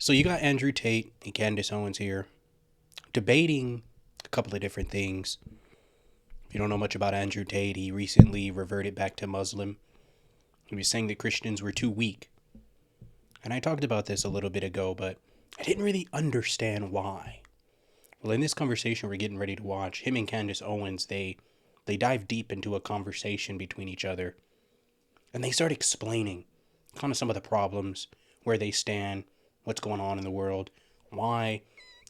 So you got Andrew Tate and Candace Owens here debating a couple of different things. If you don't know much about Andrew Tate, he recently reverted back to Muslim. He was saying that Christians were too weak. And I talked about this a little bit ago, but I didn't really understand why. Well, in this conversation we're getting ready to watch, him and Candace Owens, they dive deep into a conversation between each other. And they start explaining kind of some of the problems, where they stand, what's going on in the world, why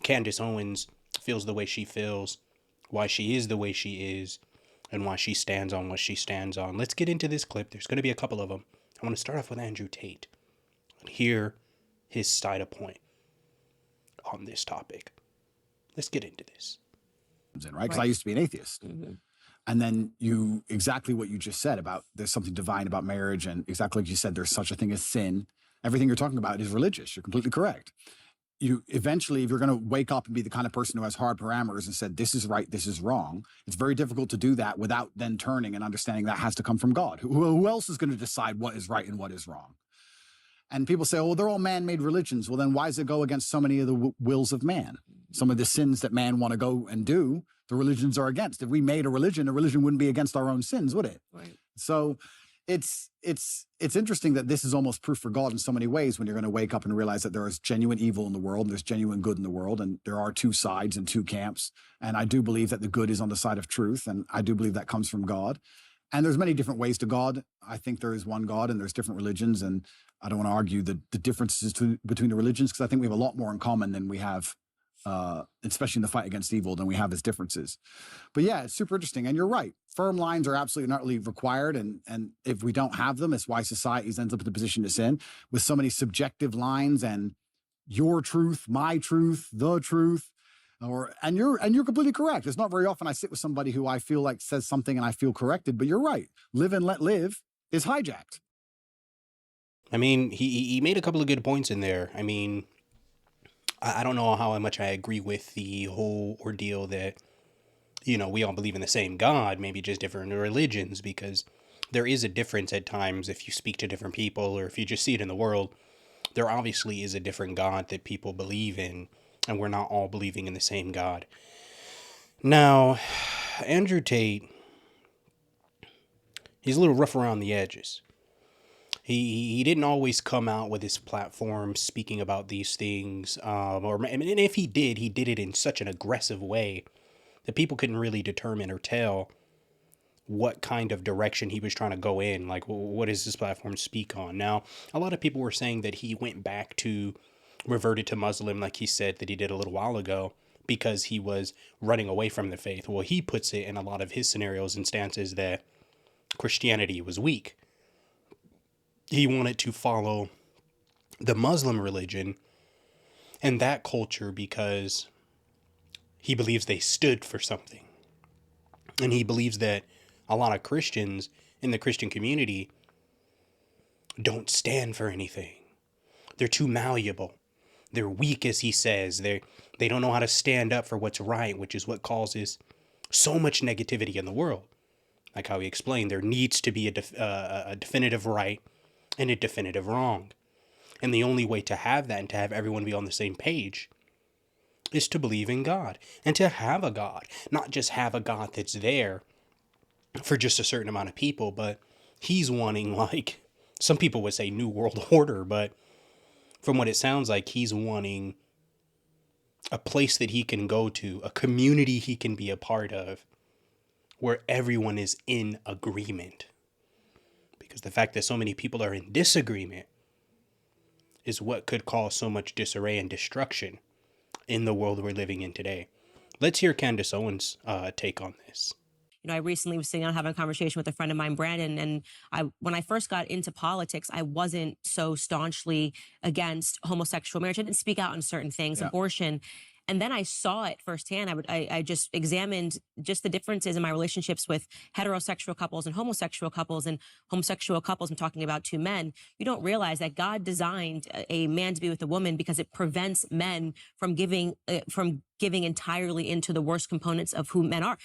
Candace Owens feels the way she feels, why she is the way she is, and why she stands on what she stands on. Let's get into this clip. There's going to be a couple of them. I want to start off with Andrew Tate and hear his side of point on this topic. Let's get into this. Right? Because I used to be an atheist. And then exactly what you just said about there's something divine about marriage, and exactly like you said, there's such a thing as sin. Everything you're talking about is religious. You're completely correct. You eventually, if you're going to wake up and be the kind of person who has hard parameters and said, this is right, this is wrong, it's very difficult to do that without then turning and understanding that has to come from God. Who else is going to decide what is right and what is wrong? And people say, oh, they're all man-made religions. Well, then why does it go against so many of the wills of man? Some of the sins that man want to go and do, the religions are against. If we made a religion wouldn't be against our own sins, would it? Right. So it's interesting that this is almost proof for God in so many ways, when you're going to wake up and realize that there is genuine evil in the world and there's genuine good in the world, and there are two sides and two camps. And I do believe that the good is on the side of truth, and I do believe that comes from God. And there's many different ways to God. I think there is one God, and there's different religions, and I don't want to argue the differences between the religions, because I think we have a lot more in common than we have, especially in the fight against evil, than we have as differences. But yeah, it's super interesting. And you're right. Firm lines are absolutely not really required. And if we don't have them, it's why society ends up in the position it's in, with so many subjective lines and your truth, my truth, the truth. And you're completely correct. It's not very often I sit with somebody who I feel like says something and I feel corrected, but you're right. Live and let live is hijacked. I mean, he made a couple of good points in there. I mean, I don't know how much I agree with the whole ordeal that, we all believe in the same God, maybe just different religions, because there is a difference at times if you speak to different people or if you just see it in the world. There obviously is a different God that people believe in, and we're not all believing in the same God. Now, Andrew Tate, he's a little rough around the edges. He didn't always come out with his platform speaking about these things, and if he did it in such an aggressive way that people couldn't really determine or tell what kind of direction he was trying to go in. Like, what does this platform speak on? Now, a lot of people were saying that he went back to reverted to Muslim, like he said that he did a little while ago, because he was running away from the faith. Well, he puts it in a lot of his scenarios and stances that Christianity was weak. He wanted to follow the Muslim religion and that culture because he believes they stood for something. And he believes that a lot of Christians in the Christian community don't stand for anything. They're too malleable. They're weak, as he says. They don't know how to stand up for what's right, which is what causes so much negativity in the world. Like how he explained, there needs to be a definitive right and a definitive wrong. And the only way to have that and to have everyone be on the same page is to believe in God and to have a God, not just have a God that's there for just a certain amount of people, but he's wanting, like some people would say, New World Order, but from what it sounds like, he's wanting a place that he can go to, a community he can be a part of, where everyone is in agreement. Because the fact that so many people are in disagreement is what could cause so much disarray and destruction in the world we're living in today. Let's hear Candace Owens' take on this. I recently was sitting down having a conversation with a friend of mine, Brandon, and when I first got into politics, I wasn't so staunchly against homosexual marriage. I didn't speak out on certain things, abortion. And then I saw it firsthand. I just examined just the differences in my relationships with heterosexual couples and homosexual couples. And homosexual couples, I'm talking about two men. You don't realize that God designed a man to be with a woman because it prevents men from giving entirely into the worst components of who men are.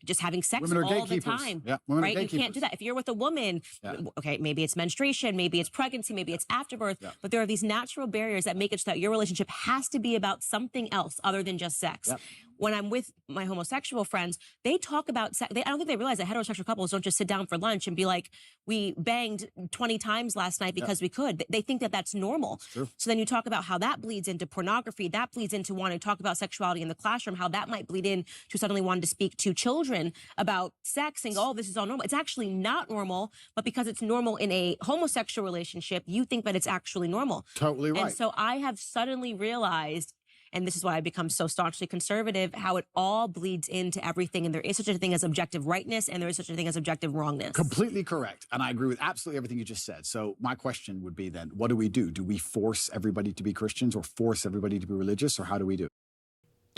Just having sex Women are all the gatekeepers. time. Yeah, women are Right? You can't do gatekeepers. that. If you're with a woman, Yeah. okay, maybe it's menstruation, maybe it's pregnancy, maybe it's afterbirth, Yeah. but there are these natural barriers that make it so that your relationship has to be about something else other than just sex. Yeah. When I'm with my homosexual friends, they talk about sex. I don't think they realize that heterosexual couples don't just sit down for lunch and be like, we banged 20 times last night because we could. They think that that's normal. True. So then you talk about how that bleeds into pornography, that bleeds into wanting to talk about sexuality in the classroom, how that might bleed in to suddenly wanting to speak to children about sex and go, oh, this is all normal. It's actually not normal, but because it's normal in a homosexual relationship, you think that it's actually normal. Totally right. And so I have suddenly realized, and this is why I become so staunchly conservative, how it all bleeds into everything. And there is such a thing as objective rightness, and there is such a thing as objective wrongness. Completely correct. And I agree with absolutely everything you just said. So my question would be then, what do we do? Do we force everybody to be Christians or force everybody to be religious, or how do we do it?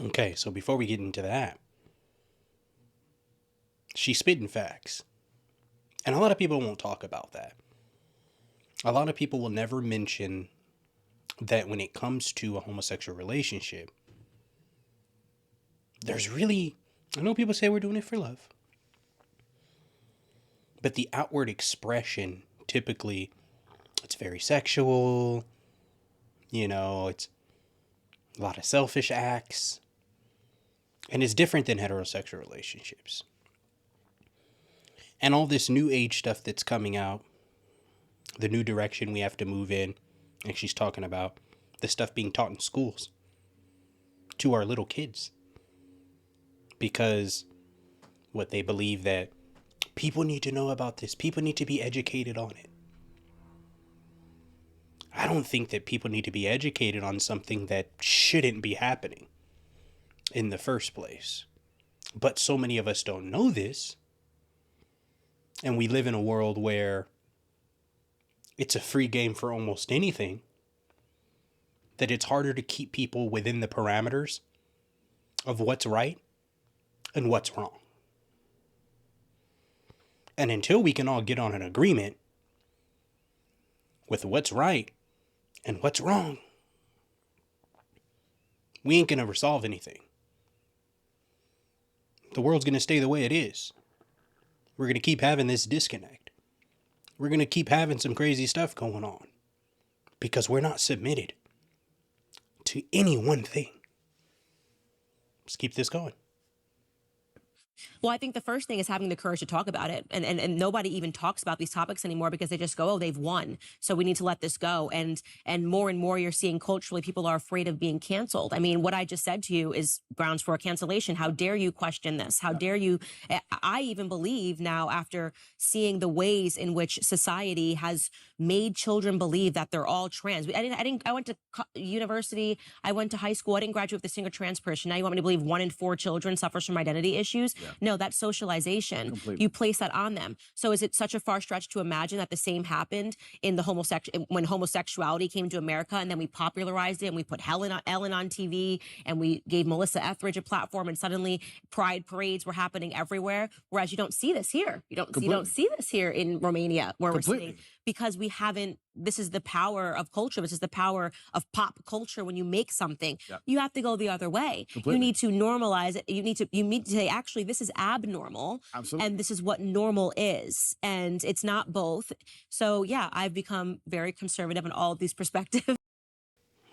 Okay, so before we get into that, she's spitting facts. And a lot of people won't talk about that. A lot of people will never mention that when it comes to a homosexual relationship, there's really, I know people say we're doing it for love, but the outward expression, typically, it's very sexual, it's a lot of selfish acts, and it's different than heterosexual relationships. And all this new age stuff that's coming out, the new direction we have to move in, and she's talking about the stuff being taught in schools to our little kids. Because what they believe that people need to know about this, people need to be educated on it. I don't think that people need to be educated on something that shouldn't be happening in the first place. But so many of us don't know this. And we live in a world where it's a free game for almost anything, that it's harder to keep people within the parameters of what's right and what's wrong. And until we can all get on an agreement with what's right and what's wrong, we ain't gonna resolve anything. The world's gonna stay the way it is. We're gonna keep having this disconnect. We're gonna keep having some crazy stuff going on because we're not submitted to any one thing. Let's keep this going. Well, I think the first thing is having the courage to talk about it. And nobody even talks about these topics anymore because they just go, oh, they've won, so we need to let this go. And more you're seeing culturally, people are afraid of being canceled. I mean, what I just said to you is grounds for a cancellation. How dare you question this? How dare you? I even believe now, after seeing the ways in which society has made children believe that they're all trans. I went to university, I went to high school, I didn't graduate with a single trans person. Now you want me to believe 1 in 4 children suffers from identity issues? Yeah. No, that's socialization. Completely. You place that on them. So is it such a far stretch to imagine that the same happened in the when homosexuality came to America, and then we popularized it and we put Ellen on TV and we gave Melissa Etheridge a platform, and suddenly pride parades were happening everywhere, whereas you don't see this here. You don't see this here in Romania, where we're sitting, because we haven't. This is the power of culture. This is the power of pop culture. When you make something, you have to go the other way. Completely. You need to normalize it. You need to say, actually, this is abnormal. Absolutely. And this is what normal is. And it's not both. So yeah, I've become very conservative in all of these perspectives.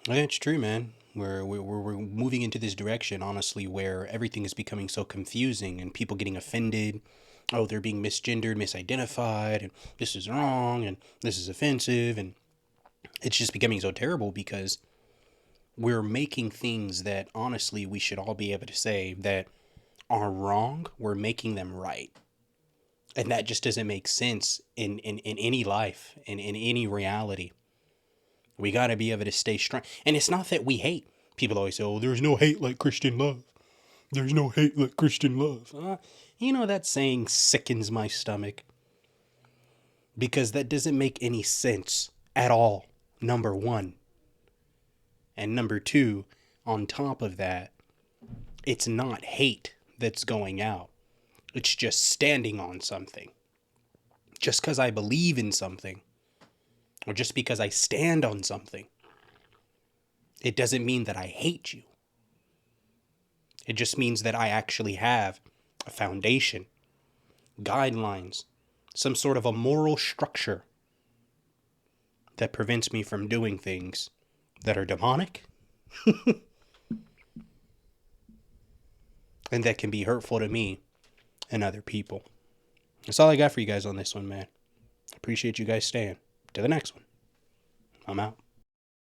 Yeah, it's true, man. We're moving into this direction, honestly, where everything is becoming so confusing and people getting offended. Oh, they're being misgendered, misidentified, and this is wrong, and this is offensive, and it's just becoming so terrible because we're making things that, honestly, we should all be able to say that are wrong, we're making them right. And that just doesn't make sense in any life, in any reality. We got to be able to stay strong. And it's not that we hate. People always say, oh, there's no hate like Christian love. There's no hate like Christian love. That saying sickens my stomach. Because that doesn't make any sense at all, number one. And number two, on top of that, it's not hate that's going out. It's just standing on something. Just because I believe in something, or just because I stand on something, it doesn't mean that I hate you. It just means that I actually have a foundation, guidelines, some sort of a moral structure that prevents me from doing things that are demonic and that can be hurtful to me and other people. That's all I got for you guys on this one, man. Appreciate you guys staying. To the next one. I'm out.